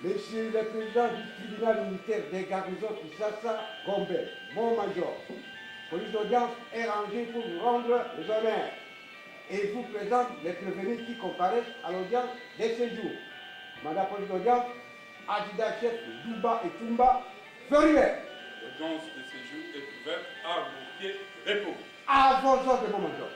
Monsieur le Président du tribunal militaire des garnisons Kisasa, Gombe, mon major, police d'audience est rangée pour vous rendre les honneurs et vous présente les prévenus qui comparaissent à l'audience dès ce jour. Madame police d'audience, adjudant-chef Douba et Tumba, Ferrier. L'audience de ce jour est ouverte à vos pieds, repos. À vos ordres, mon major.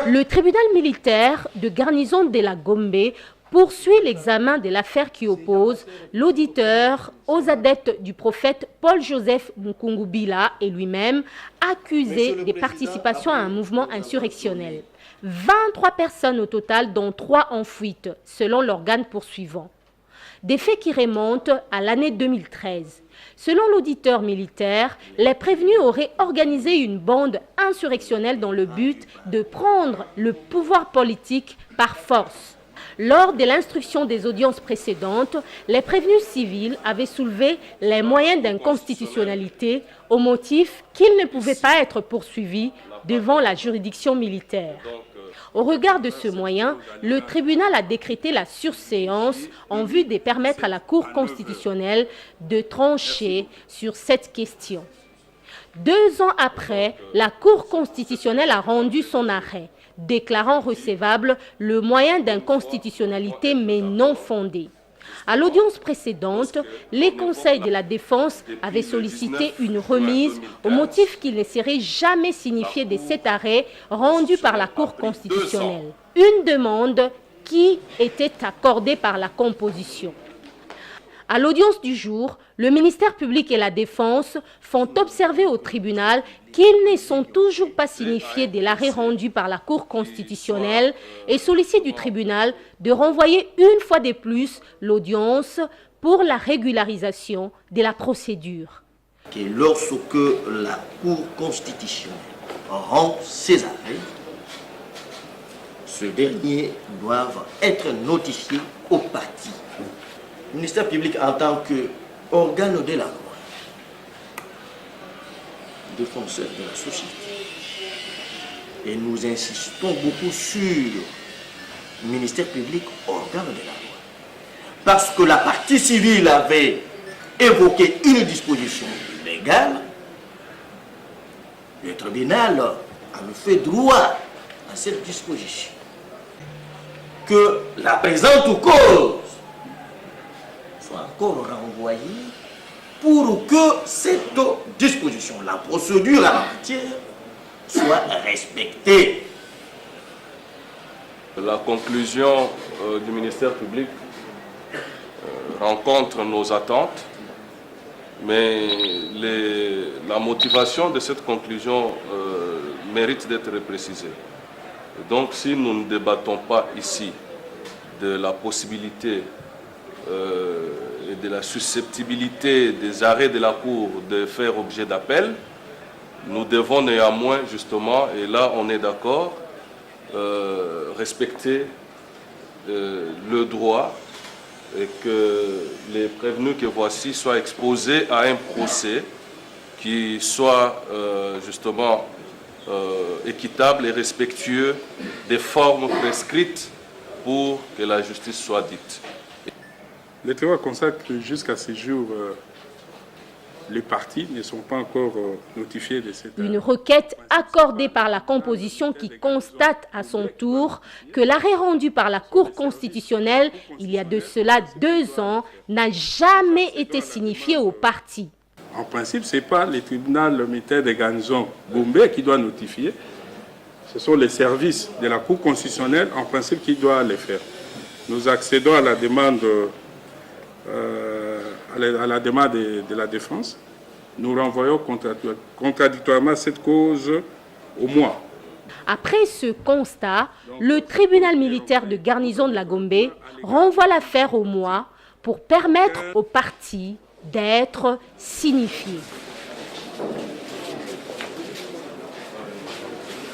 Le tribunal militaire de garnison de la Gombe poursuit l'examen de l'affaire qui oppose l'auditeur aux adeptes du prophète Paul-Joseph Mukungubila et lui-même, accusés de participation à un mouvement insurrectionnel. 23 personnes au total, dont 3 en fuite, selon l'organe poursuivant. Des faits qui remontent à l'année 2013. Selon l'auditeur militaire, les prévenus auraient organisé une bande insurrectionnelle dans le but de prendre le pouvoir politique par force. Lors de l'instruction des audiences précédentes, les prévenus civils avaient soulevé les moyens d'inconstitutionnalité au motif qu'ils ne pouvaient pas être poursuivis devant la juridiction militaire. Au regard de ce moyen, le tribunal a décrété la surséance en vue de permettre à la Cour constitutionnelle de trancher sur cette question. 2 ans après, la Cour constitutionnelle a rendu son arrêt, déclarant recevable le moyen d'inconstitutionnalité mais non fondé. À l'audience précédente, les conseils de la défense avaient sollicité une remise au motif qu'il ne serait jamais signifié de cet arrêt rendu par la Cour constitutionnelle. Une demande qui était accordée par la composition. À l'audience du jour, le ministère public et la défense font observer au tribunal qu'ils ne sont toujours pas signifiés de l'arrêt rendu par la Cour constitutionnelle et sollicitent du tribunal de renvoyer une fois de plus l'audience pour la régularisation de la procédure. Et lorsque la Cour constitutionnelle rend ses arrêts, ce dernier doivent être notifiés aux parties. Le ministère public en tant qu'organe de la loi, défenseur de la société. Et nous insistons beaucoup sur le ministère public, organe de la loi. Parce que la partie civile avait évoqué une disposition légale, le tribunal avait fait droit à cette disposition. Que la présente cause soit encore renvoyée pour que cette disposition, la procédure en matière, soit respectée. La conclusion du ministère public rencontre nos attentes, mais la motivation de cette conclusion mérite d'être précisée. Donc si nous ne débattons pas ici de la possibilité et de la susceptibilité des arrêts de la Cour de faire objet d'appel, nous devons néanmoins, justement, et là on est d'accord, respecter le droit et que les prévenus que voici soient exposés à un procès qui soit justement équitable et respectueux des formes prescrites pour que la justice soit dite. Le tribunal constate que jusqu'à ce jour, les parties ne sont pas encore notifiées de cette... Une requête accordée par la composition qui constate à son tour que l'arrêt rendu par la Cour constitutionnelle, il y a de cela 2 ans, n'a jamais été signifié aux parties. En principe, ce n'est pas le tribunal militaire des garnisons Gombe qui doit notifier. Ce sont les services de la Cour constitutionnelle, en principe, qui doivent les faire. Nous accédons à la demande, de la défense. Nous renvoyons contradictoirement cette cause au mois. Après ce constat, le tribunal militaire de garnison de la Gombe renvoie l'affaire au mois pour permettre aux parties d'être signifiées.